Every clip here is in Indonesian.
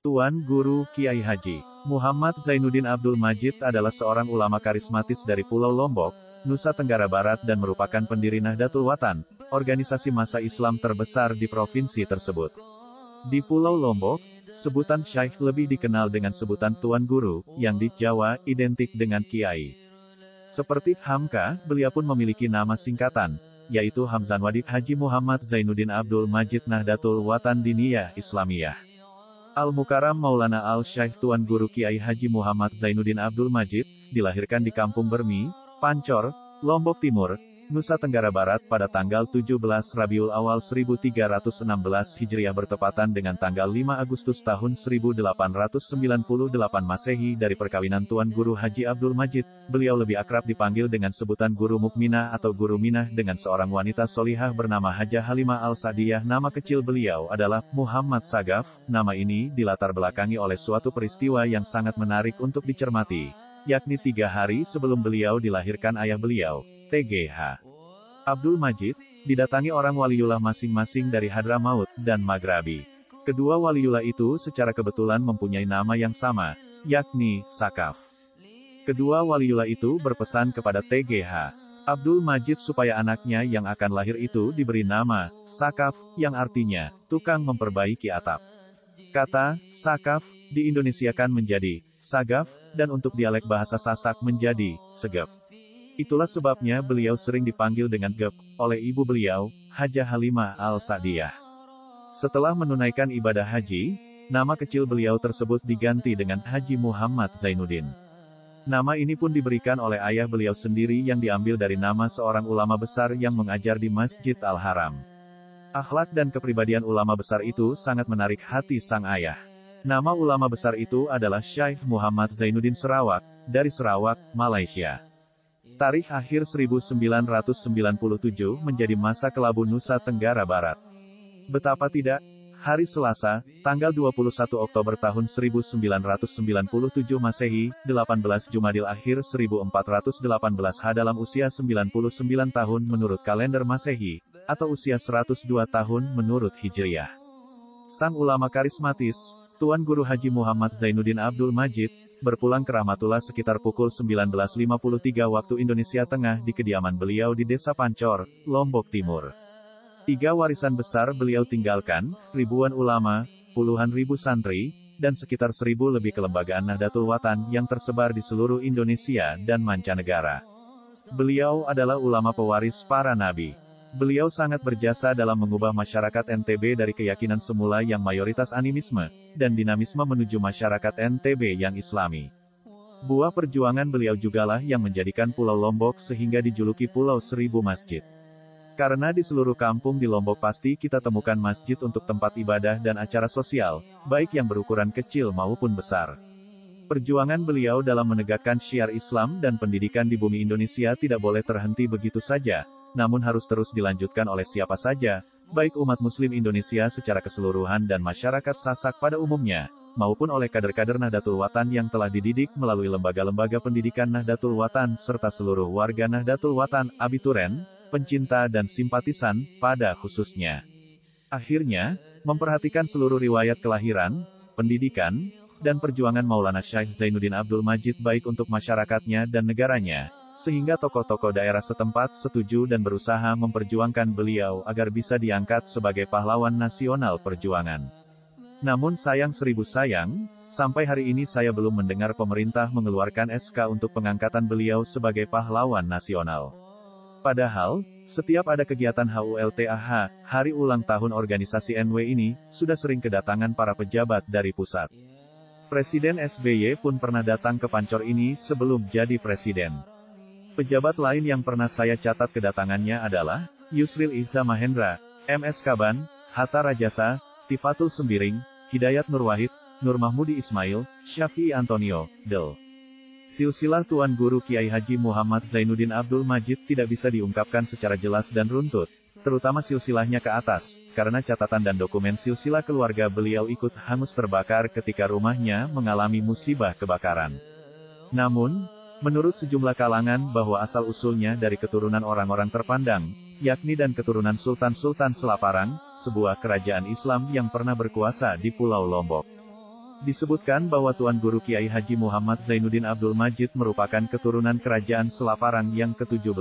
Tuan Guru Kiai Haji Muhammad Zainuddin Abdul Majid adalah seorang ulama karismatis dari Pulau Lombok, Nusa Tenggara Barat dan merupakan pendiri Nahdlatul Watan, organisasi massa Islam terbesar di provinsi tersebut. Di Pulau Lombok, sebutan Syekh lebih dikenal dengan sebutan Tuan Guru, yang di Jawa identik dengan Kiai. Seperti Hamka, beliau pun memiliki nama singkatan, yaitu Hamzan Wadid Haji Muhammad Zainuddin Abdul Majid Nahdlatul Watan Diniyah Islamiyah. Al-Mukarram Maulana Al-Syekh Tuan Guru Kiai Haji Muhammad Zainuddin Abdul Majid, dilahirkan di Kampung Bermi, Pancor, Lombok Timur, Nusa Tenggara Barat pada tanggal 17 Rabiul Awal 1316 Hijriah bertepatan dengan tanggal 5 Agustus tahun 1898 Masehi dari perkawinan Tuan Guru Haji Abdul Majid. Beliau lebih akrab dipanggil dengan sebutan Guru Mukminah atau Guru Minah dengan seorang wanita solihah bernama Hajah Halimah Al-Sa'diyah. Nama kecil beliau adalah Muhammad Sagaf. Nama ini dilatar belakangi oleh suatu peristiwa yang sangat menarik untuk dicermati, yakni 3 hari sebelum beliau dilahirkan ayah beliau, T.G.H. Abdul Majid, didatangi orang waliullah masing-masing dari Hadramaut dan Maghrabi. Kedua waliullah itu secara kebetulan mempunyai nama yang sama, yakni Sakaf. Kedua waliullah itu berpesan kepada T.G.H. Abdul Majid supaya anaknya yang akan lahir itu diberi nama Sakaf, yang artinya tukang memperbaiki atap. Kata Sakaf diindonesiakan menjadi Sagaf, dan untuk dialek bahasa Sasak menjadi Segep. Itulah sebabnya beliau sering dipanggil dengan Gep oleh ibu beliau, Hajah Halimah Al-Sa'diyah. Setelah menunaikan ibadah haji, nama kecil beliau tersebut diganti dengan Haji Muhammad Zainuddin. Nama ini pun diberikan oleh ayah beliau sendiri yang diambil dari nama seorang ulama besar yang mengajar di Masjid Al-Haram. Akhlak dan kepribadian ulama besar itu sangat menarik hati sang ayah. Nama ulama besar itu adalah Syekh Muhammad Zainuddin Sarawak, dari Sarawak, Malaysia. Tarikh akhir 1997 menjadi masa kelabu Nusa Tenggara Barat. Betapa tidak, hari Selasa, tanggal 21 Oktober tahun 1997 Masehi, 18 Jumadil akhir 1418 H dalam usia 99 tahun menurut kalender Masehi, atau usia 102 tahun menurut Hijriah. Sang ulama karismatis, Tuan Guru Haji Muhammad Zainuddin Abdul Majid, berpulang ke Rahmatullah sekitar pukul 19.53 waktu Indonesia Tengah di kediaman beliau di Desa Pancor, Lombok Timur. 3 warisan besar beliau tinggalkan, ribuan ulama, puluhan ribu santri, dan sekitar 1.000 lebih kelembagaan Nahdlatul Watan yang tersebar di seluruh Indonesia dan mancanegara. Beliau adalah ulama pewaris para nabi. Beliau sangat berjasa dalam mengubah masyarakat NTB dari keyakinan semula yang mayoritas animisme, dan dinamisme menuju masyarakat NTB yang islami. Buah perjuangan beliau jugalah yang menjadikan Pulau Lombok sehingga dijuluki Pulau Seribu Masjid. Karena di seluruh kampung di Lombok pasti kita temukan masjid untuk tempat ibadah dan acara sosial, baik yang berukuran kecil maupun besar. Perjuangan beliau dalam menegakkan syiar Islam dan pendidikan di bumi Indonesia tidak boleh terhenti begitu saja, namun harus terus dilanjutkan oleh siapa saja, baik umat muslim Indonesia secara keseluruhan dan masyarakat Sasak pada umumnya, maupun oleh kader-kader Nahdlatul Watan yang telah dididik melalui lembaga-lembaga pendidikan Nahdlatul Watan serta seluruh warga Nahdlatul Watan, abituren, pencinta dan simpatisan, pada khususnya. Akhirnya, memperhatikan seluruh riwayat kelahiran, pendidikan, dan perjuangan Maulana Syekh Zainuddin Abdul Majid baik untuk masyarakatnya dan negaranya, sehingga tokoh-tokoh daerah setempat setuju dan berusaha memperjuangkan beliau agar bisa diangkat sebagai pahlawan nasional perjuangan. Namun sayang seribu sayang, sampai hari ini saya belum mendengar pemerintah mengeluarkan SK untuk pengangkatan beliau sebagai pahlawan nasional. Padahal, setiap ada kegiatan HULTAH, hari ulang tahun organisasi NW ini, sudah sering kedatangan para pejabat dari pusat. Presiden SBY pun pernah datang ke Pancor ini sebelum jadi presiden. Pejabat lain yang pernah saya catat kedatangannya adalah Yusril Ihza Mahendra, MS Kaban, Hatta Rajasa, Tifatul Sembiring, Hidayat Nur Wahid, Nur Mahmudi Ismail, Syafi'i Antonio, Del. Silsilah Tuan Guru Kiai Haji Muhammad Zainuddin Abdul Majid tidak bisa diungkapkan secara jelas dan runtut, terutama silsilahnya ke atas, karena catatan dan dokumen silsilah keluarga beliau ikut hangus terbakar ketika rumahnya mengalami musibah kebakaran. Namun, menurut sejumlah kalangan bahwa asal-usulnya dari keturunan orang-orang terpandang, yakni dan keturunan Sultan-Sultan Selaparang, sebuah kerajaan Islam yang pernah berkuasa di Pulau Lombok. Disebutkan bahwa Tuan Guru Kiai Haji Muhammad Zainuddin Abdul Majid merupakan keturunan kerajaan Selaparang yang ke-17.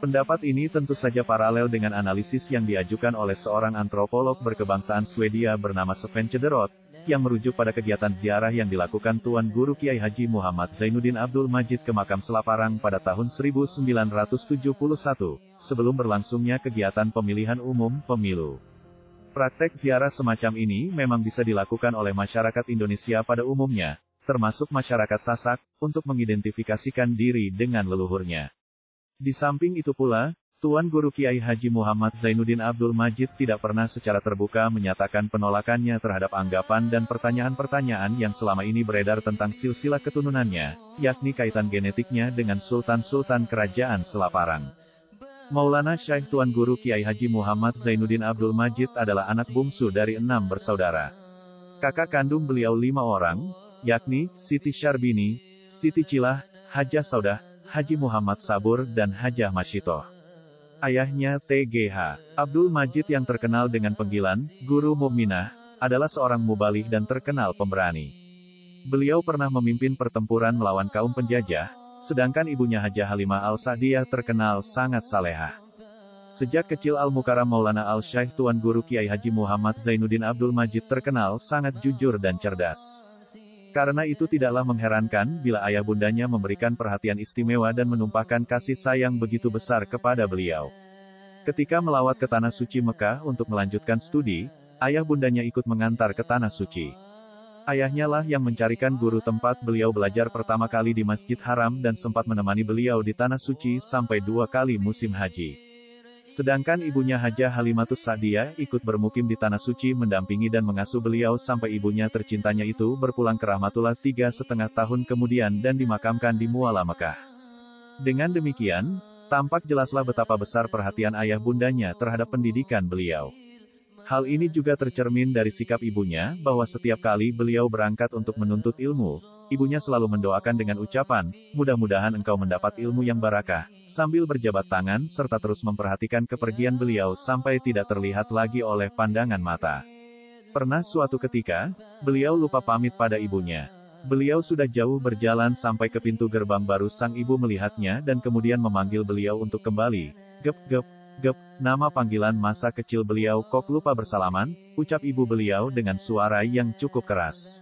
Pendapat ini tentu saja paralel dengan analisis yang diajukan oleh seorang antropolog berkebangsaan Swedia bernama Sven Cederoth, yang merujuk pada kegiatan ziarah yang dilakukan Tuan Guru Kiai Haji Muhammad Zainuddin Abdul Majid ke makam Selaparang pada tahun 1971, sebelum berlangsungnya kegiatan pemilihan umum pemilu. Praktek ziarah semacam ini memang bisa dilakukan oleh masyarakat Indonesia pada umumnya, termasuk masyarakat Sasak, untuk mengidentifikasikan diri dengan leluhurnya. Di samping itu pula, Tuan Guru Kiai Haji Muhammad Zainuddin Abdul Majid tidak pernah secara terbuka menyatakan penolakannya terhadap anggapan dan pertanyaan-pertanyaan yang selama ini beredar tentang silsilah keturunannya, yakni kaitan genetiknya dengan sultan-sultan kerajaan Selaparang. Maulana Syekh Tuan Guru Kiai Haji Muhammad Zainuddin Abdul Majid adalah anak bungsu dari 6 bersaudara. Kakak kandung beliau 5 orang, yakni Siti Syarbini, Siti Cilah, Hajah Saudah, Haji Muhammad Sabur dan Hajah Masyitoh. Ayahnya T.G.H. Abdul Majid yang terkenal dengan panggilan Guru Mukminah, adalah seorang mubaligh dan terkenal pemberani. Beliau pernah memimpin pertempuran melawan kaum penjajah, sedangkan ibunya Hajah Halimah Al-Sa'diyah terkenal sangat salehah. Sejak kecil Al-Mukarram Maulana Al-Syaikh Tuan Guru Kiai Haji Muhammad Zainuddin Abdul Majid terkenal sangat jujur dan cerdas. Karena itu tidaklah mengherankan bila ayah bundanya memberikan perhatian istimewa dan menumpahkan kasih sayang begitu besar kepada beliau. Ketika melawat ke Tanah Suci Mekah untuk melanjutkan studi, ayah bundanya ikut mengantar ke Tanah Suci. Ayahnya lah yang mencarikan guru tempat beliau belajar pertama kali di Masjid Haram dan sempat menemani beliau di Tanah Suci sampai 2 kali musim haji. Sedangkan ibunya Hajah Halimatus Sa'diyah ikut bermukim di Tanah Suci mendampingi dan mengasuh beliau sampai ibunya tercintanya itu berpulang ke rahmatullah 3,5 tahun kemudian dan dimakamkan di Muala Mekah. Dengan demikian, tampak jelaslah betapa besar perhatian ayah bundanya terhadap pendidikan beliau. Hal ini juga tercermin dari sikap ibunya, bahwa setiap kali beliau berangkat untuk menuntut ilmu, ibunya selalu mendoakan dengan ucapan, mudah-mudahan engkau mendapat ilmu yang barakah, sambil berjabat tangan serta terus memperhatikan kepergian beliau sampai tidak terlihat lagi oleh pandangan mata. Pernah suatu ketika, beliau lupa pamit pada ibunya. Beliau sudah jauh berjalan sampai ke pintu gerbang baru sang ibu melihatnya dan kemudian memanggil beliau untuk kembali. Gep, gep. Gep, nama panggilan masa kecil beliau kok lupa bersalaman, ucap ibu beliau dengan suara yang cukup keras.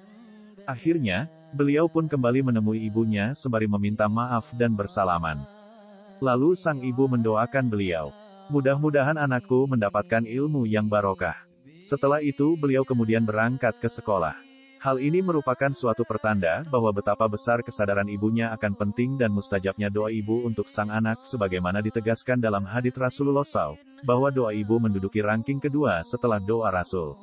Akhirnya, beliau pun kembali menemui ibunya sembari meminta maaf dan bersalaman. Lalu sang ibu mendoakan beliau, mudah-mudahan anakku mendapatkan ilmu yang barokah. Setelah itu beliau kemudian berangkat ke sekolah. Hal ini merupakan suatu pertanda bahwa betapa besar kesadaran ibunya akan penting dan mustajabnya doa ibu untuk sang anak sebagaimana ditegaskan dalam hadits Rasulullah SAW, bahwa doa ibu menduduki ranking kedua setelah doa Rasul.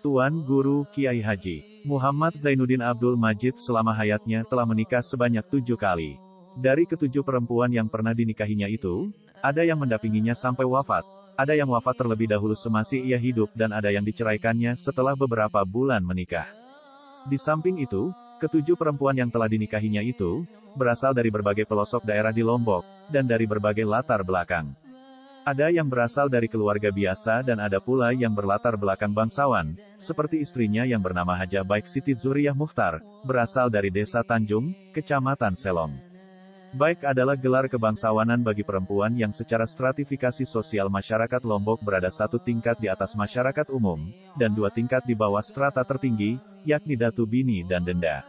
Tuan Guru Kiai Haji Muhammad Zainuddin Abdul Majid selama hayatnya telah menikah sebanyak 7 kali. Dari ke-7 perempuan yang pernah dinikahinya itu, ada yang mendampinginya sampai wafat, ada yang wafat terlebih dahulu semasa ia hidup dan ada yang diceraikannya setelah beberapa bulan menikah. Di samping itu, ke-7 perempuan yang telah dinikahinya itu, berasal dari berbagai pelosok daerah di Lombok, dan dari berbagai latar belakang. Ada yang berasal dari keluarga biasa dan ada pula yang berlatar belakang bangsawan, seperti istrinya yang bernama Hajah Baik Siti Zuriyah Mukhtar, berasal dari Desa Tanjung, Kecamatan Selong. Baik adalah gelar kebangsawanan bagi perempuan yang secara stratifikasi sosial masyarakat Lombok berada 1 tingkat di atas masyarakat umum, dan 2 tingkat di bawah strata tertinggi, yakni Datu Bini dan Denda.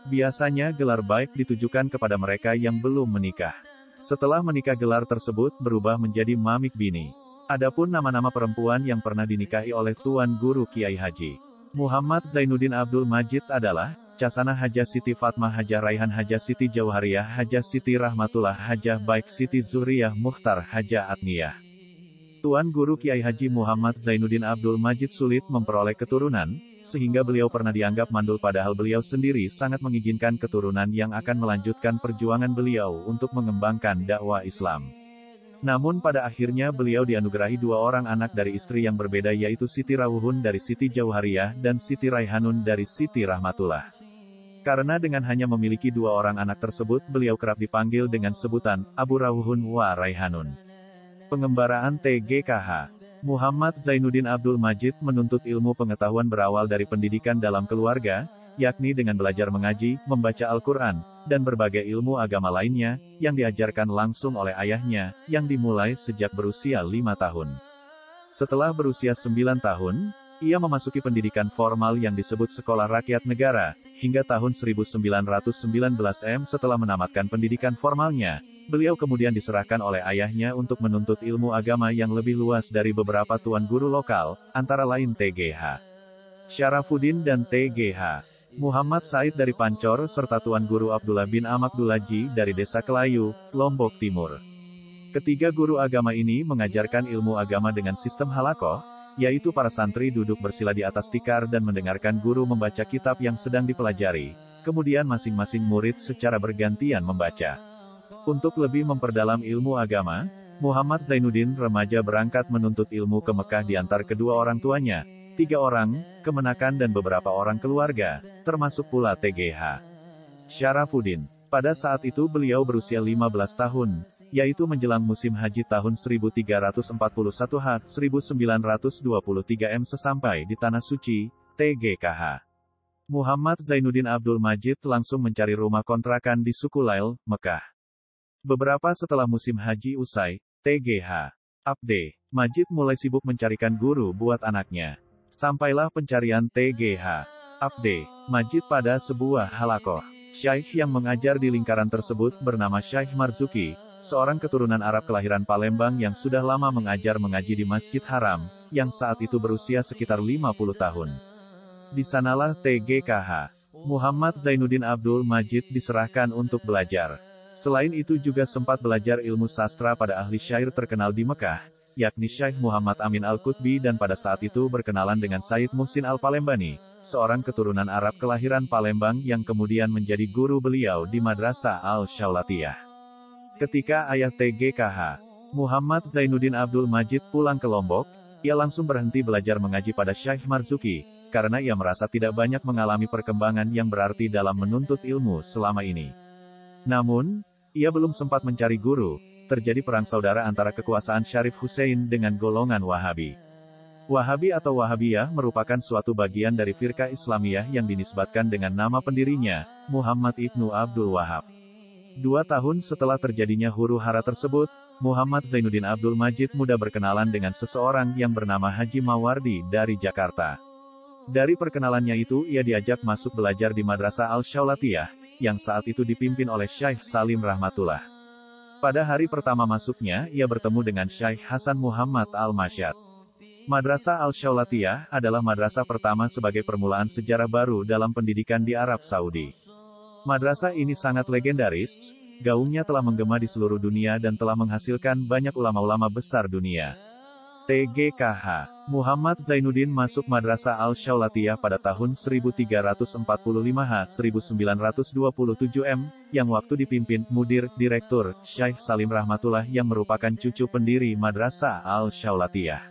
Biasanya gelar baik ditujukan kepada mereka yang belum menikah. Setelah menikah gelar tersebut berubah menjadi Mamik Bini. Adapun nama-nama perempuan yang pernah dinikahi oleh Tuan Guru Kiai Haji Muhammad Zainuddin Abdul Majid adalah Casana Hajah Siti Fatmah Hajah Raihan Hajah Siti Jauhariyah Hajah Siti Rahmatullah Hajah Baik Siti Zuriyah Mukhtar Hajah Atniyah. Tuan Guru Kiai Haji Muhammad Zainuddin Abdul Majid sulit memperoleh keturunan, sehingga beliau pernah dianggap mandul padahal beliau sendiri sangat menginginkan keturunan yang akan melanjutkan perjuangan beliau untuk mengembangkan dakwah Islam. Namun pada akhirnya beliau dianugerahi 2 orang anak dari istri yang berbeda yaitu Siti Rawuhun dari Siti Jauhariyah dan Siti Raihanun dari Siti Rahmatullah. Karena dengan hanya memiliki 2 orang anak tersebut beliau kerap dipanggil dengan sebutan Abu Rawuhun wa Raihanun. Pengembaraan TGKH. Muhammad Zainuddin Abdul Majid menuntut ilmu pengetahuan berawal dari pendidikan dalam keluarga, yakni dengan belajar mengaji, membaca Al-Quran, dan berbagai ilmu agama lainnya, yang diajarkan langsung oleh ayahnya, yang dimulai sejak berusia 5 tahun. Setelah berusia 9 tahun, ia memasuki pendidikan formal yang disebut Sekolah Rakyat Negara, hingga tahun 1919 setelah menamatkan pendidikan formalnya. Beliau kemudian diserahkan oleh ayahnya untuk menuntut ilmu agama yang lebih luas dari beberapa tuan guru lokal, antara lain T.G.H. Syarafuddin dan T.G.H. Muhammad Said dari Pancor serta tuan guru Abdullah bin Amakdulaji dari Desa Kelayu, Lombok Timur. Ketiga guru agama ini mengajarkan ilmu agama dengan sistem halakoh, yaitu para santri duduk bersila di atas tikar dan mendengarkan guru membaca kitab yang sedang dipelajari, kemudian masing-masing murid secara bergantian membaca. Untuk lebih memperdalam ilmu agama, Muhammad Zainuddin remaja berangkat menuntut ilmu ke Mekah diantar kedua orang tuanya, 3 orang, kemenakan dan beberapa orang keluarga, termasuk pula T.G.H. Syarafuddin. Pada saat itu beliau berusia 15 tahun, yaitu menjelang musim haji tahun 1341 1923 sesampai di Tanah Suci, T.G.K.H. Muhammad Zainuddin Abdul Majid langsung mencari rumah kontrakan di Sukulail, Mekah. Beberapa setelah musim haji usai, T.G.H. Abd Majid mulai sibuk mencarikan guru buat anaknya. Sampailah pencarian T.G.H. Abd Majid pada sebuah halakoh. Syaikh yang mengajar di lingkaran tersebut bernama Syaikh Marzuki, seorang keturunan Arab kelahiran Palembang yang sudah lama mengaji di Masjid Haram, yang saat itu berusia sekitar 50 tahun. Di sanalah T.G.K.H. Muhammad Zainuddin Abdul Majid diserahkan untuk belajar. Selain itu juga sempat belajar ilmu sastra pada ahli syair terkenal di Mekah, yakni Syekh Muhammad Amin Al-Qutbi dan pada saat itu berkenalan dengan Said Muhsin Al-Palembani, seorang keturunan Arab kelahiran Palembang yang kemudian menjadi guru beliau di Madrasah Al-Syaulatiyah. Ketika ayah T.G.K.H. Muhammad Zainuddin Abdul Majid pulang ke Lombok, ia langsung berhenti belajar mengaji pada Syekh Marzuki, karena ia merasa tidak banyak mengalami perkembangan yang berarti dalam menuntut ilmu selama ini. Namun, ia belum sempat mencari guru, terjadi perang saudara antara kekuasaan Syarif Hussein dengan golongan Wahabi. Wahabi atau Wahabiyah merupakan suatu bagian dari firqah Islamiyah yang dinisbatkan dengan nama pendirinya, Muhammad Ibnu Abdul Wahab. 2 tahun setelah terjadinya huru-hara tersebut, Muhammad Zainuddin Abdul Majid mudah berkenalan dengan seseorang yang bernama Haji Mawardi dari Jakarta. Dari perkenalannya itu ia diajak masuk belajar di Madrasah Al-Syaulatiyah, yang saat itu dipimpin oleh Syekh Salim Rahmatullah. Pada hari pertama masuknya, ia bertemu dengan Syekh Hasan Muhammad Al-Masyad. Madrasah Al-Syaulatiyah adalah madrasah pertama sebagai permulaan sejarah baru dalam pendidikan di Arab Saudi. Madrasah ini sangat legendaris, gaungnya telah menggema di seluruh dunia dan telah menghasilkan banyak ulama-ulama besar dunia. T.G.K.H. Muhammad Zainuddin masuk Madrasah Al-Syaulatiyah pada tahun 1345 1927 yang waktu dipimpin Mudir, Direktur, Syekh Salim Rahmatullah yang merupakan cucu pendiri Madrasah Al-Syaulatiyah.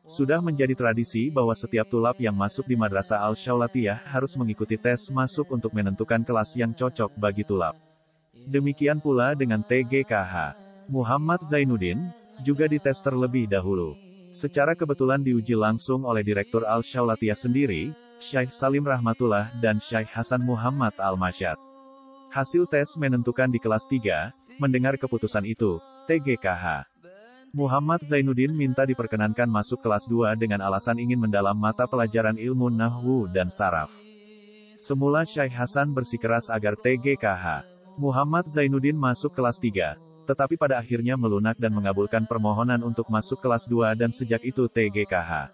Sudah menjadi tradisi bahwa setiap tulab yang masuk di Madrasah Al-Syaulatiyah harus mengikuti tes masuk untuk menentukan kelas yang cocok bagi tulab. Demikian pula dengan T.G.K.H. Muhammad Zainuddin, juga dites terlebih dahulu. Secara kebetulan diuji langsung oleh Direktur Al-Syaulatiyah sendiri, Syekh Salim Rahmatullah dan Syekh Hasan Muhammad Al-Masyad. Hasil tes menentukan di kelas 3, mendengar keputusan itu, T.G.K.H. Muhammad Zainuddin minta diperkenankan masuk kelas 2 dengan alasan ingin mendalam mata pelajaran ilmu nahwu dan saraf. Semula Syekh Hasan bersikeras agar T.G.K.H. Muhammad Zainuddin masuk kelas 3. Tetapi pada akhirnya melunak dan mengabulkan permohonan untuk masuk kelas 2 dan sejak itu T.G.K.H.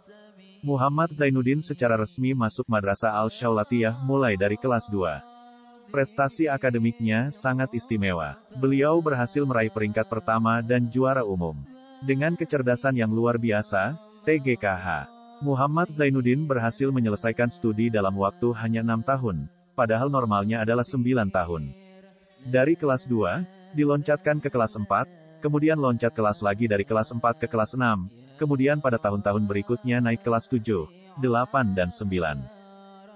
Muhammad Zainuddin secara resmi masuk Madrasah Al-Syaulatiyah mulai dari kelas 2. Prestasi akademiknya sangat istimewa. Beliau berhasil meraih peringkat pertama dan juara umum. Dengan kecerdasan yang luar biasa, T.G.K.H. Muhammad Zainuddin berhasil menyelesaikan studi dalam waktu hanya 6 tahun, padahal normalnya adalah 9 tahun. Dari kelas 2, diloncatkan ke kelas 4, kemudian loncat kelas lagi dari kelas 4 ke kelas 6, kemudian pada tahun-tahun berikutnya naik kelas 7, 8 dan 9.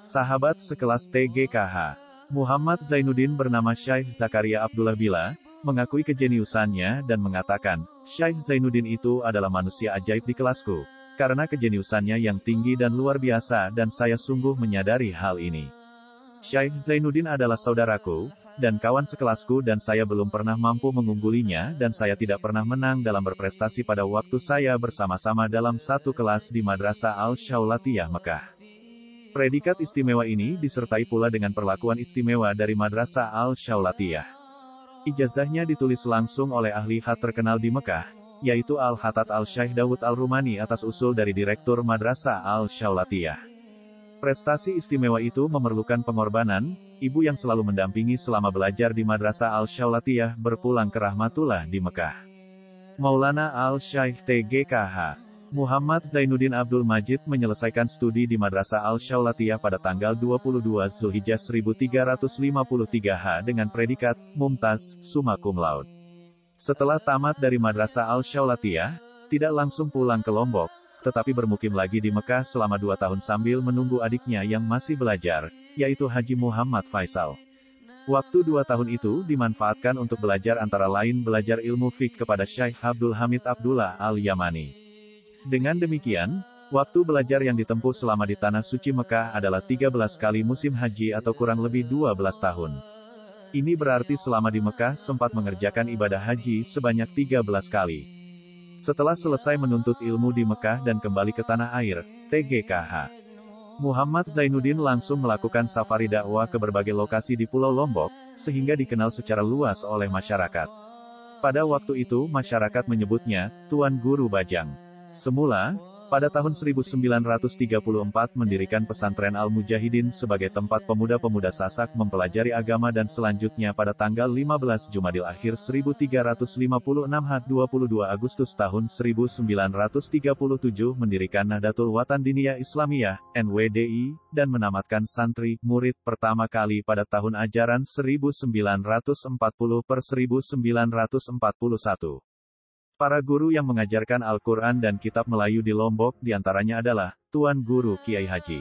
Sahabat sekelas T.G.K.H. Muhammad Zainuddin bernama Syekh Zakaria Abdullah Bila, mengakui kejeniusannya dan mengatakan, Syekh Zainuddin itu adalah manusia ajaib di kelasku, karena kejeniusannya yang tinggi dan luar biasa dan saya sungguh menyadari hal ini. Syekh Zainuddin adalah saudaraku, dan kawan sekelasku dan saya belum pernah mampu mengunggulinya dan saya tidak pernah menang dalam berprestasi pada waktu saya bersama-sama dalam satu kelas di Madrasah Al-Shaulatiyah Mekah. Predikat istimewa ini disertai pula dengan perlakuan istimewa dari Madrasah Al-Shaulatiyah. Ijazahnya ditulis langsung oleh ahli khat terkenal di Mekah, yaitu Al-Khattat Al-Syaikh Dawud Al-Rumani atas usul dari Direktur Madrasah Al-Shaulatiyah. Prestasi istimewa itu memerlukan pengorbanan, ibu yang selalu mendampingi selama belajar di Madrasah Al-Shaulatiyah berpulang ke rahmatullah di Mekah. Maulana Al-Syaikh TGKH Muhammad Zainuddin Abdul Majid menyelesaikan studi di Madrasah Al-Shaulatiyah pada tanggal 22 Zulhijjah 1353 dengan predikat Mumtaz, summa cum laude. Setelah tamat dari Madrasah Al-Shaulatiyah, tidak langsung pulang ke Lombok, tetapi bermukim lagi di Mekah selama 2 tahun sambil menunggu adiknya yang masih belajar, yaitu Haji Muhammad Faisal. Waktu 2 tahun itu dimanfaatkan untuk belajar antara lain belajar ilmu fiqh kepada Syekh Abdul Hamid Abdullah Al-Yamani. Dengan demikian, waktu belajar yang ditempuh selama di Tanah Suci Mekah adalah 13 kali musim haji atau kurang lebih 12 tahun. Ini berarti selama di Mekah sempat mengerjakan ibadah haji sebanyak 13 kali. Setelah selesai menuntut ilmu di Mekah dan kembali ke tanah air, TGKH Muhammad Zainuddin langsung melakukan safari dakwah ke berbagai lokasi di Pulau Lombok, sehingga dikenal secara luas oleh masyarakat. Pada waktu itu masyarakat menyebutnya, Tuan Guru Bajang. Semula, pada tahun 1934 mendirikan pesantren Al-Mujahidin sebagai tempat pemuda-pemuda Sasak mempelajari agama dan selanjutnya pada tanggal 15 Jumadil Akhir 1356 22 Agustus tahun 1937 mendirikan Nahdlatul Watan Diniyah Islamiyah, NWDI, dan menamatkan santri, murid pertama kali pada tahun ajaran 1940-1941. Para guru yang mengajarkan Al-Quran dan kitab Melayu di Lombok diantaranya adalah, Tuan Guru Kiai Haji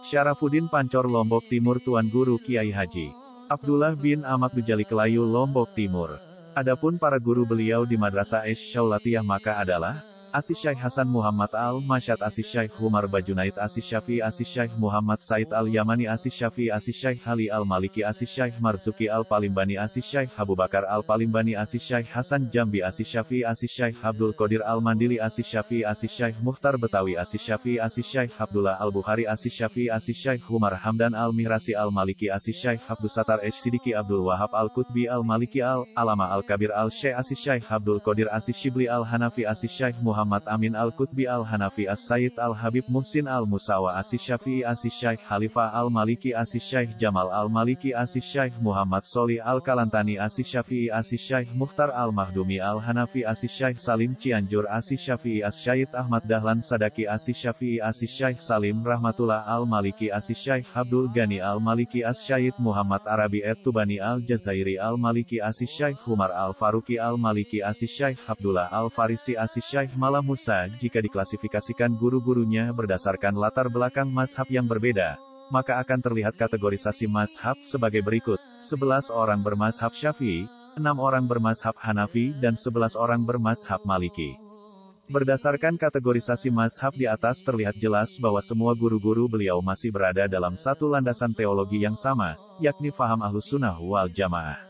Syarafuddin Pancor Lombok Timur, Tuan Guru Kiai Haji Abdullah bin Ahmad Dujali Kelayu Lombok Timur. Adapun para guru beliau di Madrasah Shaulatiyah maka adalah, Asis Syekh Hasan Muhammad Al-Masyad, Asis Syekh Umar Bajunaid, Asis Syafi'i, Asis Syekh Muhammad Said Al-Yamani, Asis Syafi'i, Asis Syekh Hali Al-Maliki, Asis Syekh Marzuki Al-Palimbani, Asis Syekh Abu Bakar Al-Palimbani, Asis Syekh Hasan Jambi, Asis Syafi'i, Asis Syekh Abdul Qadir Al-Mandili, Asis Syafi'i, Asis Syekh Mukhtar Betawi, Asis Syafi'i, Asis Syekh Abdullah Al-Bukhari, Asis Syafi'i, Asis Syekh Umar Hamdan Al-Mihrasi Al-Maliki, Asis Syekh Abdul Satar Sidiki Abdul Wahab Al-Qutbi Al-Maliki Al-Alama Al-Kabir Al-Syekh, Asis Syekh Abdul Qadir, Asis Shibli Al-Hanafi, Asis Syekh Muhammad Amin Al-Qutbi Al-Hanafi, As-Sayyid Al-Habib Muhsin Al-Musawa, Asis Syafi'i, Asis Syekh Khalifah Al-Maliki, Asis Syekh Jamal Al-Maliki, Asis Syekh Muhammad Soli Al-Kalantani, Asis Syafi'i, Asis Syekh Mukhtar Al-Mahdumi Al-Hanafi, Asis Syekh Salim Cianjur, Asis Syafi'i, As-Syed Ahmad Dahlan Sadaki, Asis Syafi'i, Asis Syekh Salim Rahmatullah Al-Maliki, Asis Syekh Abdul Ghani Al-Maliki, As-Syed Muhammad Arabi Et-Tubani Al-Jazairi Al-Maliki, Asis Syekh Umar Al-Faruqi Al-Maliki, Asis Syekh Abdullah Al-Farisi, Asis Syekh Malah Musa. Jika diklasifikasikan guru-gurunya berdasarkan latar belakang mazhab yang berbeda, maka akan terlihat kategorisasi mazhab sebagai berikut: 11 orang bermazhab Syafi'i, 6 orang bermazhab Hanafi, dan 11 orang bermazhab Maliki. Berdasarkan kategorisasi mazhab di atas terlihat jelas bahwa semua guru-guru beliau masih berada dalam satu landasan teologi yang sama, yakni faham Ahlus Sunnah wal Jamaah.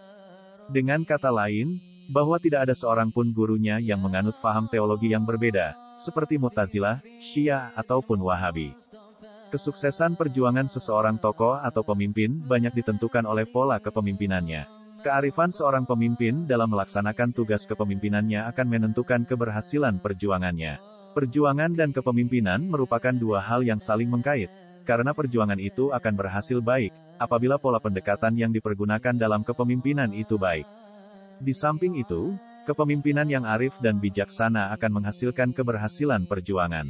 Dengan kata lain, bahwa tidak ada seorang pun gurunya yang menganut faham teologi yang berbeda, seperti Mu'tazilah, Syiah, ataupun Wahabi. Kesuksesan perjuangan seseorang tokoh atau pemimpin banyak ditentukan oleh pola kepemimpinannya. Kearifan seorang pemimpin dalam melaksanakan tugas kepemimpinannya akan menentukan keberhasilan perjuangannya. Perjuangan dan kepemimpinan merupakan dua hal yang saling mengkait, karena perjuangan itu akan berhasil baik, apabila pola pendekatan yang dipergunakan dalam kepemimpinan itu baik. Di samping itu, kepemimpinan yang arif dan bijaksana akan menghasilkan keberhasilan perjuangan.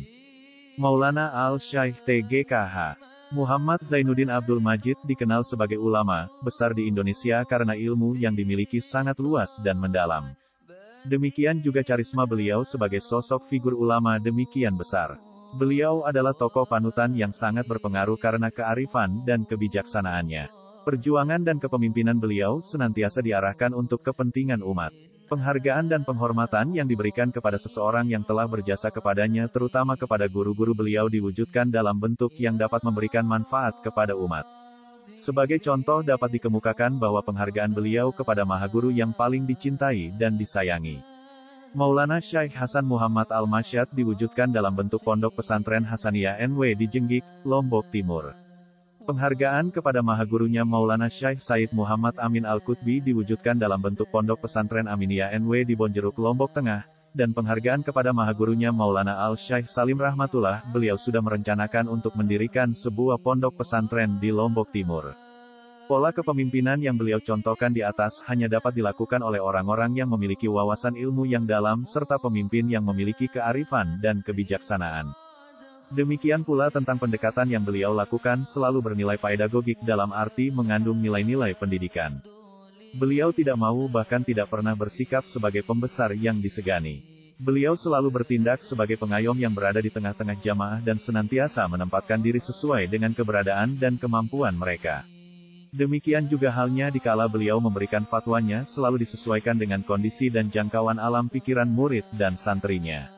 Maulana Al-Syaikh TGKH Muhammad Zainuddin Abdul Majid dikenal sebagai ulama besar di Indonesia karena ilmu yang dimiliki sangat luas dan mendalam. Demikian juga karisma beliau sebagai sosok figur ulama demikian besar. Beliau adalah tokoh panutan yang sangat berpengaruh karena kearifan dan kebijaksanaannya. Perjuangan dan kepemimpinan beliau senantiasa diarahkan untuk kepentingan umat. Penghargaan dan penghormatan yang diberikan kepada seseorang yang telah berjasa kepadanya, terutama kepada guru-guru beliau, diwujudkan dalam bentuk yang dapat memberikan manfaat kepada umat. Sebagai contoh dapat dikemukakan bahwa penghargaan beliau kepada Maha Guru yang paling dicintai dan disayangi, Maulana Syekh Hasan Muhammad Al-Masyad, diwujudkan dalam bentuk Pondok Pesantren Hasaniyah NW di Jenggik, Lombok Timur. Penghargaan kepada Maha Gurunya Maulana Syekh Said Muhammad Amin Al-Qutbi diwujudkan dalam bentuk Pondok Pesantren Aminiyah NW di Bonjeruk, Lombok Tengah, dan penghargaan kepada Maha Gurunya Maulana Al-Syekh Salim Rahmatullah, beliau sudah merencanakan untuk mendirikan sebuah pondok pesantren di Lombok Timur. Pola kepemimpinan yang beliau contohkan di atas hanya dapat dilakukan oleh orang-orang yang memiliki wawasan ilmu yang dalam serta pemimpin yang memiliki kearifan dan kebijaksanaan. Demikian pula tentang pendekatan yang beliau lakukan selalu bernilai pedagogik dalam arti mengandung nilai-nilai pendidikan. Beliau tidak mau bahkan tidak pernah bersikap sebagai pembesar yang disegani. Beliau selalu bertindak sebagai pengayom yang berada di tengah-tengah jamaah dan senantiasa menempatkan diri sesuai dengan keberadaan dan kemampuan mereka. Demikian juga halnya dikala beliau memberikan fatwanya selalu disesuaikan dengan kondisi dan jangkauan alam pikiran murid dan santrinya.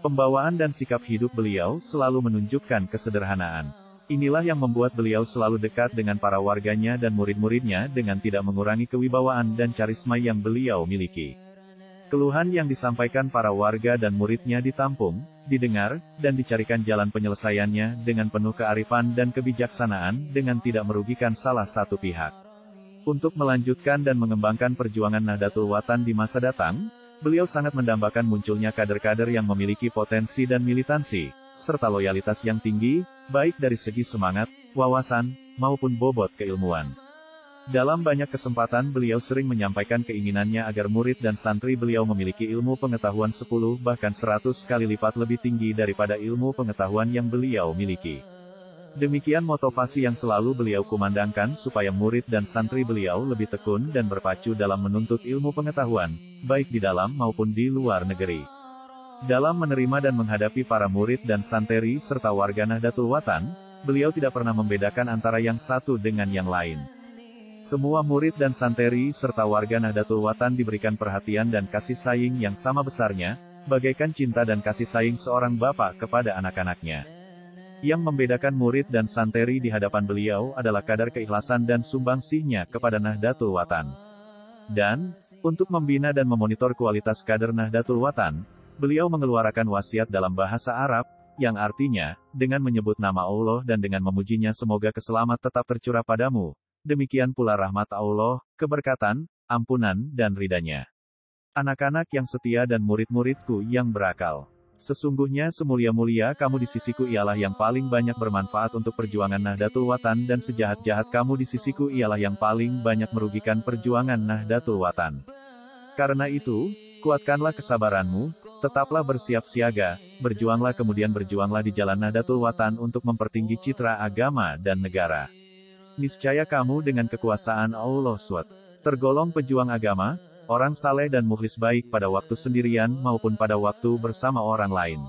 Pembawaan dan sikap hidup beliau selalu menunjukkan kesederhanaan. Inilah yang membuat beliau selalu dekat dengan para warganya dan murid-muridnya dengan tidak mengurangi kewibawaan dan karisma yang beliau miliki. Keluhan yang disampaikan para warga dan muridnya ditampung, didengar, dan dicarikan jalan penyelesaiannya dengan penuh kearifan dan kebijaksanaan dengan tidak merugikan salah satu pihak. Untuk melanjutkan dan mengembangkan perjuangan Nahdlatul Watan di masa datang, beliau sangat mendambakan munculnya kader-kader yang memiliki potensi dan militansi, serta loyalitas yang tinggi, baik dari segi semangat, wawasan, maupun bobot keilmuan. Dalam banyak kesempatan beliau sering menyampaikan keinginannya agar murid dan santri beliau memiliki ilmu pengetahuan 10 bahkan 100 kali lipat lebih tinggi daripada ilmu pengetahuan yang beliau miliki. Demikian motivasi yang selalu beliau kumandangkan supaya murid dan santri beliau lebih tekun dan berpacu dalam menuntut ilmu pengetahuan, baik di dalam maupun di luar negeri. Dalam menerima dan menghadapi para murid dan santri serta warga Nahdlatul Watan, beliau tidak pernah membedakan antara yang satu dengan yang lain. Semua murid dan santri serta warga Nahdlatul Watan diberikan perhatian dan kasih sayang yang sama besarnya, bagaikan cinta dan kasih sayang seorang bapak kepada anak-anaknya. Yang membedakan murid dan santri di hadapan beliau adalah kadar keikhlasan dan sumbangsihnya kepada Nahdlatul Watan. Dan, untuk membina dan memonitor kualitas kader Nahdlatul Watan, beliau mengeluarkan wasiat dalam bahasa Arab, yang artinya, dengan menyebut nama Allah dan dengan memujinya semoga keselamat tetap tercurah padamu. Demikian pula rahmat Allah, keberkatan, ampunan, dan ridanya. Anak-anak yang setia dan murid-muridku yang berakal. Sesungguhnya semulia-mulia kamu di sisiku ialah yang paling banyak bermanfaat untuk perjuangan Nahdlatul Watan dan sejahat-jahat kamu di sisiku ialah yang paling banyak merugikan perjuangan Nahdlatul Watan. Karena itu, kuatkanlah kesabaranmu, tetaplah bersiap siaga, berjuanglah kemudian berjuanglah di jalan Nahdlatul Watan untuk mempertinggi citra agama dan negara. Niscaya kamu dengan kekuasaan Allah SWT tergolong pejuang agama, orang saleh dan mukhlis baik pada waktu sendirian maupun pada waktu bersama orang lain.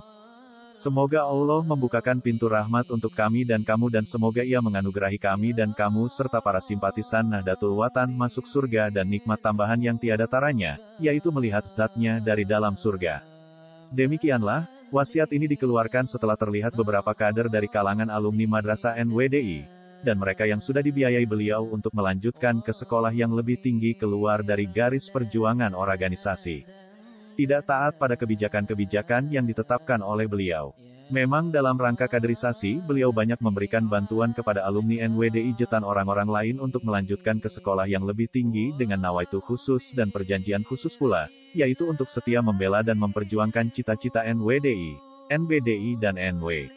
Semoga Allah membukakan pintu rahmat untuk kami dan kamu dan semoga Ia menganugerahi kami dan kamu serta para simpatisan Nahdlatul Watan masuk surga dan nikmat tambahan yang tiada taranya, yaitu melihat zatnya dari dalam surga. Demikianlah, wasiat ini dikeluarkan setelah terlihat beberapa kader dari kalangan alumni Madrasah NWDI, dan mereka yang sudah dibiayai beliau untuk melanjutkan ke sekolah yang lebih tinggi keluar dari garis perjuangan organisasi. Tidak taat pada kebijakan-kebijakan yang ditetapkan oleh beliau. Memang dalam rangka kaderisasi, beliau banyak memberikan bantuan kepada alumni NWDI Jetan orang-orang lain untuk melanjutkan ke sekolah yang lebih tinggi dengan nawaitu khusus dan perjanjian khusus pula, yaitu untuk setia membela dan memperjuangkan cita-cita NWDI, NBDI dan NW.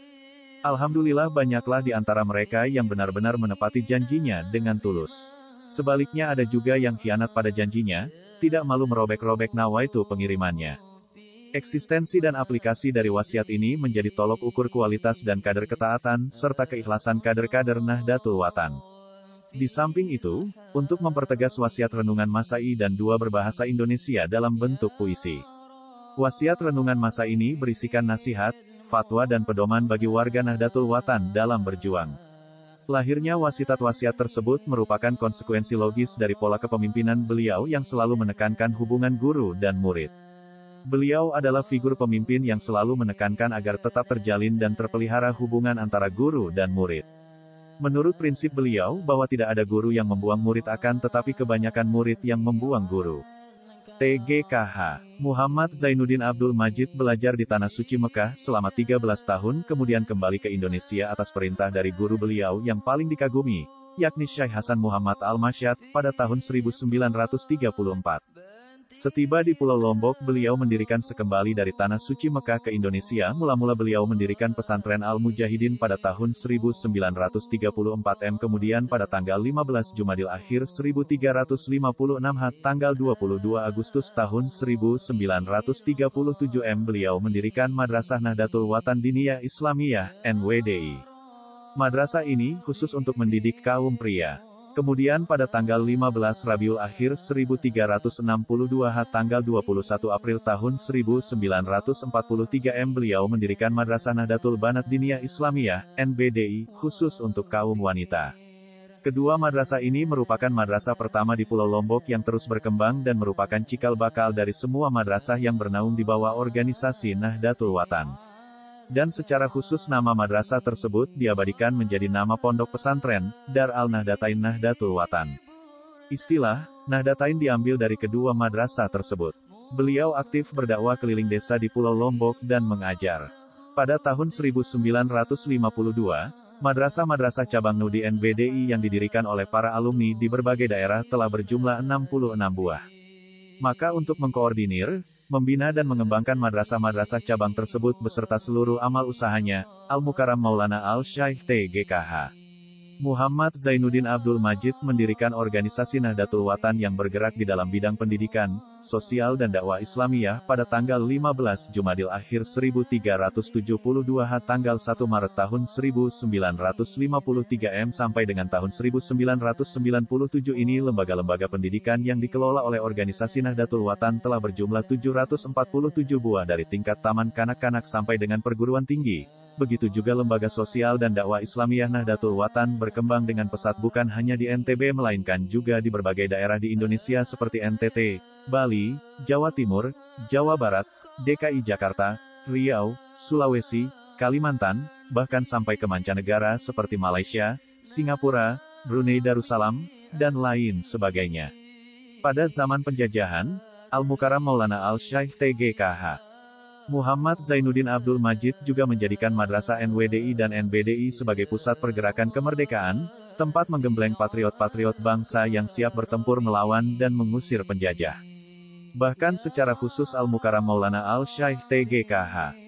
Alhamdulillah banyaklah di antara mereka yang benar-benar menepati janjinya dengan tulus. Sebaliknya ada juga yang khianat pada janjinya, tidak malu merobek-robek nawaitu pengirimannya. Eksistensi dan aplikasi dari wasiat ini menjadi tolok ukur kualitas dan kadar ketaatan, serta keikhlasan kader-kader Nahdlatul Watan. Di samping itu, untuk mempertegas wasiat renungan Masai dan dua berbahasa Indonesia dalam bentuk puisi. Wasiat renungan masa ini berisikan nasihat, fatwa dan pedoman bagi warga Nahdlatul Watan dalam berjuang. Lahirnya wasiat-wasiat tersebut merupakan konsekuensi logis dari pola kepemimpinan beliau yang selalu menekankan hubungan guru dan murid. Beliau adalah figur pemimpin yang selalu menekankan agar tetap terjalin dan terpelihara hubungan antara guru dan murid. Menurut prinsip beliau bahwa tidak ada guru yang membuang murid akan tetapi kebanyakan murid yang membuang guru. TGKH. Muhammad Zainuddin Abdul Majid belajar di Tanah Suci Mekah selama 13 tahun kemudian kembali ke Indonesia atas perintah dari guru beliau yang paling dikagumi, yakni Syekh Hasan Muhammad Al-Masyad, pada tahun 1934. Setiba di Pulau Lombok beliau mendirikan sekembali dari Tanah Suci Mekah ke Indonesia. Mula-mula beliau mendirikan pesantren Al-Mujahidin pada tahun 1934 kemudian pada tanggal 15 Jumadil Akhir 1356 tanggal 22 Agustus tahun 1937 beliau mendirikan Madrasah Nahdlatul Watan Diniyah Islamiyah, NWDI. Madrasah ini khusus untuk mendidik kaum pria. Kemudian pada tanggal 15 Rabiul Akhir 1362 tanggal 21 April tahun 1943 beliau mendirikan Madrasah Nahdlatul Banat Diniyah Islamiyah, NBDI, khusus untuk kaum wanita. Kedua madrasah ini merupakan madrasah pertama di Pulau Lombok yang terus berkembang dan merupakan cikal bakal dari semua madrasah yang bernaung di bawah organisasi Nahdlatul Watan. Dan secara khusus nama madrasah tersebut diabadikan menjadi nama pondok pesantren, Dar al-Nahdlatain Nahdlatul Watan. Istilah Nahdlatain diambil dari kedua madrasah tersebut. Beliau aktif berdakwah keliling desa di Pulau Lombok dan mengajar. Pada tahun 1952, madrasah-madrasah cabang Nudi NBDI yang didirikan oleh para alumni di berbagai daerah telah berjumlah 66 buah. Maka untuk mengkoordinir, membina dan mengembangkan madrasah-madrasah cabang tersebut beserta seluruh amal usahanya, Al-Mukarram Maulana Al-Syaikh TGKH Muhammad Zainuddin Abdul Majid mendirikan organisasi Nahdlatul Watan yang bergerak di dalam bidang pendidikan, sosial dan dakwah Islamiyah pada tanggal 15 Jumadil Akhir 1372 tanggal 1 Maret tahun 1953 sampai dengan tahun 1997 ini lembaga-lembaga pendidikan yang dikelola oleh organisasi Nahdlatul Watan telah berjumlah 747 buah dari tingkat taman kanak-kanak sampai dengan perguruan tinggi. Begitu juga lembaga sosial dan dakwah Islamiyah Nahdlatul Watan berkembang dengan pesat bukan hanya di NTB melainkan juga di berbagai daerah di Indonesia seperti NTT, Bali, Jawa Timur, Jawa Barat, DKI Jakarta, Riau, Sulawesi, Kalimantan, bahkan sampai ke mancanegara seperti Malaysia, Singapura, Brunei Darussalam, dan lain sebagainya. Pada zaman penjajahan, Al-Mukarram Maulana Al-Syaikh TGKH Muhammad Zainuddin Abdul Majid juga menjadikan Madrasah NWDI dan NBDI sebagai pusat pergerakan kemerdekaan, tempat menggembleng patriot-patriot bangsa yang siap bertempur melawan dan mengusir penjajah. Bahkan secara khusus Al-Mukarram Maulana Al-Syaikh TGKH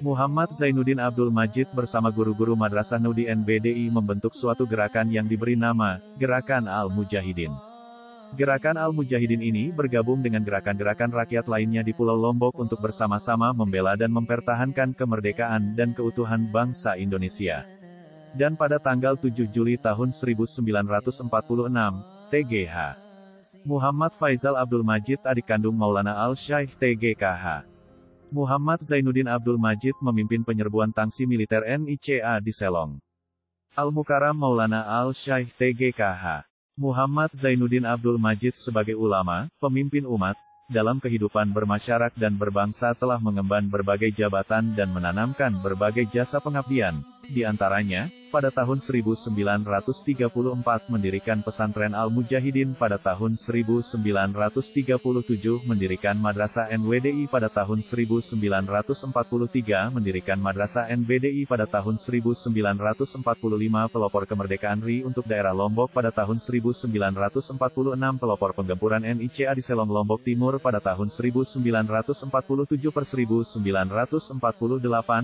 Muhammad Zainuddin Abdul Majid bersama guru-guru Madrasah Nudi NBDI membentuk suatu gerakan yang diberi nama Gerakan Al-Mujahidin. Gerakan Al-Mujahidin ini bergabung dengan gerakan-gerakan rakyat lainnya di Pulau Lombok untuk bersama-sama membela dan mempertahankan kemerdekaan dan keutuhan bangsa Indonesia. Dan pada tanggal 7 Juli tahun 1946, TGH Muhammad Faizal Abdul Majid adik kandung Maulana Al-Syaikh TGKH Muhammad Zainuddin Abdul Majid memimpin penyerbuan tangsi militer NICA di Selong. Al-Mukarram Maulana Al-Syaikh TGKH Muhammad Zainuddin Abdul Majid sebagai ulama, pemimpin umat, dalam kehidupan bermasyarakat dan berbangsa telah mengemban berbagai jabatan dan menanamkan berbagai jasa pengabdian, di antaranya, pada tahun 1934 mendirikan pesantren Al-Mujahidin, pada tahun 1937 mendirikan Madrasah NWDI, pada tahun 1943 mendirikan Madrasah NBDI, pada tahun 1945 pelopor kemerdekaan RI untuk daerah Lombok, pada tahun 1946 pelopor penggempuran NICA di Selong Lombok Timur, pada tahun 1947 per 1948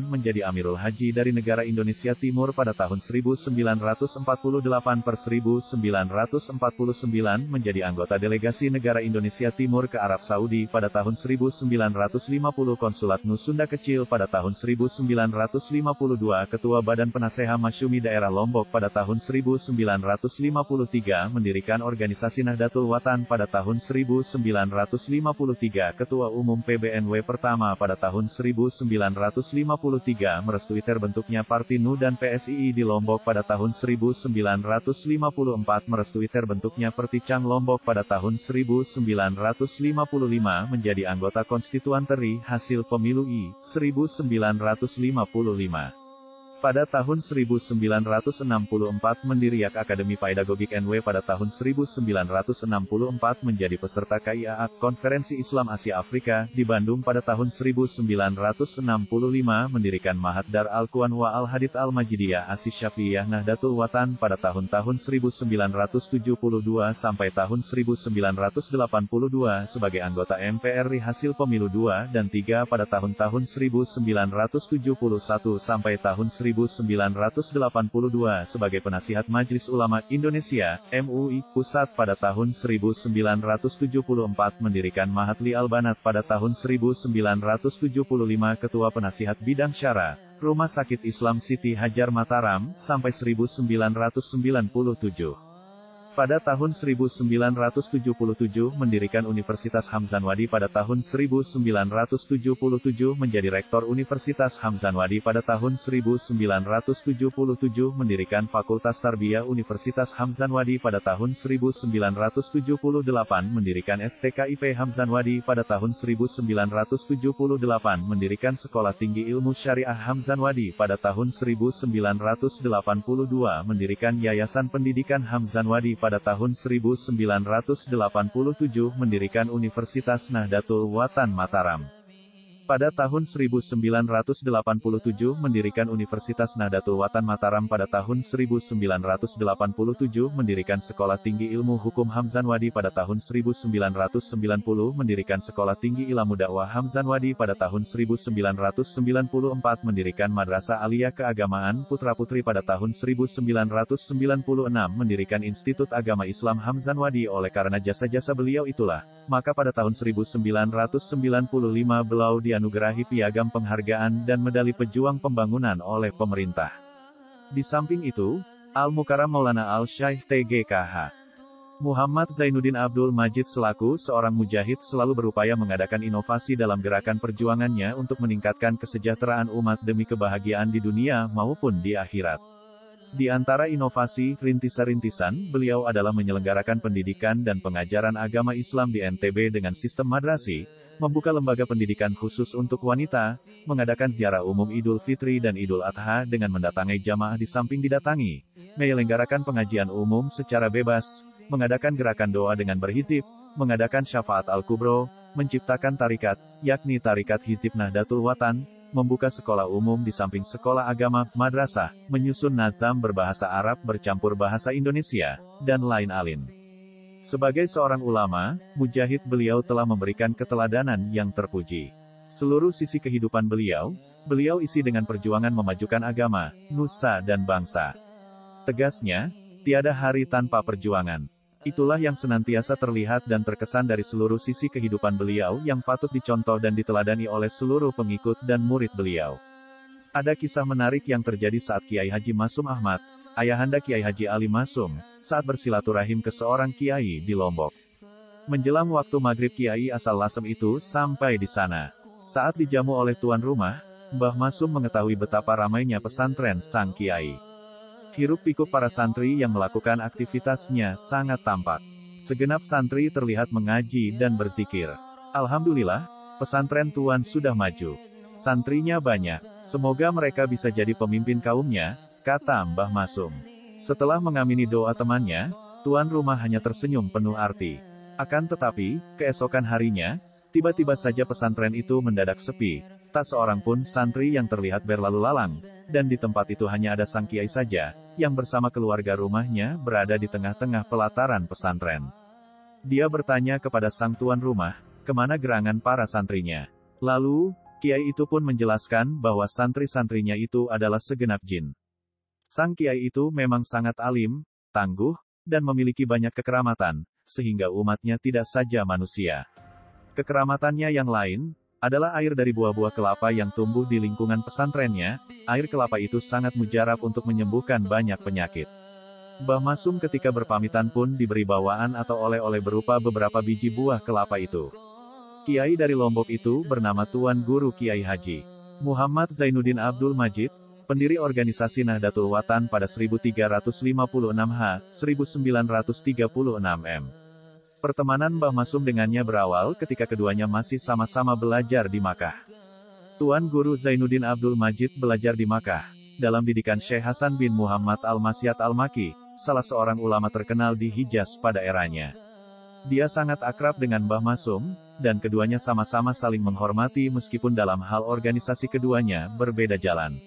menjadi Amirul Haji dari negara Indonesia Timur, pada tahun 1948 per 1949 menjadi anggota delegasi negara Indonesia Timur ke Arab Saudi, pada tahun 1950 konsulat Nusunda Kecil, pada tahun 1952 ketua Badan Penasehat Masyumi daerah Lombok, pada tahun 1953 mendirikan organisasi Nahdlatul Watan, pada tahun 1953 ketua umum PBNW pertama, pada tahun 1953 merestui terbentuknya Parti NU dan PSII di di Lombok pada tahun 1954 merestui terbentuknya Perticang Lombok pada tahun 1955 menjadi anggota konstituan TERI hasil pemilu I. 1955. Pada tahun 1964 mendirikan Akademi Pedagogik NW pada tahun 1964 menjadi peserta KIAA, Konferensi Islam Asia Afrika, di Bandung pada tahun 1965 mendirikan Ma'had Dar Al-Quran wa Al-Hadith Al-Majidiyah Asis Syafiyah Nahdlatul Watan pada tahun-tahun 1972 sampai tahun 1982 sebagai anggota MPR RI hasil pemilu 2 dan 3 pada tahun-tahun 1971 sampai tahun 1982 sebagai penasihat Majelis Ulama Indonesia, MUI, Pusat pada tahun 1974 mendirikan Ma'had Li Al-Banat pada tahun 1975 Ketua Penasihat Bidang Syara, Rumah Sakit Islam Siti Hajar Mataram, sampai 1997. Pada tahun 1977 mendirikan Universitas Hamzanwadi pada tahun 1977 menjadi Rektor Universitas Hamzanwadi pada tahun 1977 mendirikan Fakultas Tarbiyah Universitas Hamzanwadi pada tahun 1978 mendirikan STKIP Hamzanwadi pada tahun 1978 mendirikan Sekolah Tinggi Ilmu Syariah Hamzanwadi pada tahun 1982 mendirikan Yayasan Pendidikan Hamzanwadi pada tahun 1987 mendirikan Universitas Nahdlatul Watan Mataram. Pada tahun 1987 mendirikan Universitas Nahdlatul Watan Mataram pada tahun 1987 mendirikan Sekolah Tinggi Ilmu Hukum Hamzanwadi pada tahun 1990 mendirikan Sekolah Tinggi Ilmu Dakwah Hamzanwadi pada tahun 1994 mendirikan Madrasah Aliyah Keagamaan Putra-Putri pada tahun 1996 mendirikan Institut Agama Islam Hamzanwadi. Oleh karena jasa-jasa beliau itulah, maka pada tahun 1995 beliau dianugerahi Piagam Penghargaan dan Medali Pejuang Pembangunan oleh pemerintah. Di samping itu, Al-Mukarram Maulana Al-Syaikh TGKH Muhammad Zainuddin Abdul Majid selaku seorang mujahid selalu berupaya mengadakan inovasi dalam gerakan perjuangannya untuk meningkatkan kesejahteraan umat demi kebahagiaan di dunia maupun di akhirat. Di antara inovasi rintisan-rintisan beliau adalah menyelenggarakan pendidikan dan pengajaran agama Islam di NTB dengan sistem madrasi, membuka lembaga pendidikan khusus untuk wanita, mengadakan ziarah umum Idul Fitri dan Idul Adha dengan mendatangi jamaah di samping didatangi, menyelenggarakan pengajian umum secara bebas, mengadakan gerakan doa dengan berhizib, mengadakan syafaat al-kubro, menciptakan tarikat, yakni tarikat Hizib Nahdlatul Watan, membuka sekolah umum di samping sekolah agama, madrasah, menyusun nazam berbahasa Arab bercampur bahasa Indonesia, dan lain-lain. Sebagai seorang ulama, mujahid beliau telah memberikan keteladanan yang terpuji. Seluruh sisi kehidupan beliau isi dengan perjuangan memajukan agama, nusa dan bangsa. Tegasnya, tiada hari tanpa perjuangan. Itulah yang senantiasa terlihat dan terkesan dari seluruh sisi kehidupan beliau yang patut dicontoh dan diteladani oleh seluruh pengikut dan murid beliau. Ada kisah menarik yang terjadi saat Kiai Haji Masum Ahmad, ayahanda Kiai Haji Ali Masum, saat bersilaturahim ke seorang kiai di Lombok. Menjelang waktu maghrib kiai asal Lasem itu sampai di sana. Saat dijamu oleh tuan rumah, Mbah Masum mengetahui betapa ramainya pesantren sang kiai. Hiruk-pikuk para santri yang melakukan aktivitasnya sangat tampak. Segenap santri terlihat mengaji dan berzikir. Alhamdulillah, pesantren tuan sudah maju. Santrinya banyak. Semoga mereka bisa jadi pemimpin kaumnya, kata Mbah Masum. Setelah mengamini doa temannya, tuan rumah hanya tersenyum penuh arti. Akan tetapi, keesokan harinya, tiba-tiba saja pesantren itu mendadak sepi. Tak seorang pun santri yang terlihat berlalu lalang, dan di tempat itu hanya ada sang kiai saja, yang bersama keluarga rumahnya berada di tengah-tengah pelataran pesantren. Dia bertanya kepada sang tuan rumah, kemana gerangan para santrinya. Lalu, kiai itu pun menjelaskan bahwa santri-santrinya itu adalah segenap jin. Sang kiai itu memang sangat alim, tangguh, dan memiliki banyak kekeramatan, sehingga umatnya tidak saja manusia. Kekeramatannya yang lain adalah air dari buah-buah kelapa yang tumbuh di lingkungan pesantrennya. Air kelapa itu sangat mujarab untuk menyembuhkan banyak penyakit. Mbah Masum ketika berpamitan pun diberi bawaan atau oleh-oleh berupa beberapa biji buah kelapa itu. Kiai dari Lombok itu bernama Tuan Guru Kiai Haji Muhammad Zainuddin Abdul Majid. Pendiri organisasi Nahdlatul Watan pada 1356 H, 1936 M. Pertemanan Mbah Masum dengannya berawal ketika keduanya masih sama-sama belajar di Makkah. Tuan Guru Zainuddin Abdul Majid belajar di Makkah, dalam didikan Syekh Hasan bin Muhammad Al-Masyad Al-Makki, salah seorang ulama terkenal di Hijaz pada eranya. Dia sangat akrab dengan Mbah Masum, dan keduanya sama-sama saling menghormati meskipun dalam hal organisasi keduanya berbeda jalan.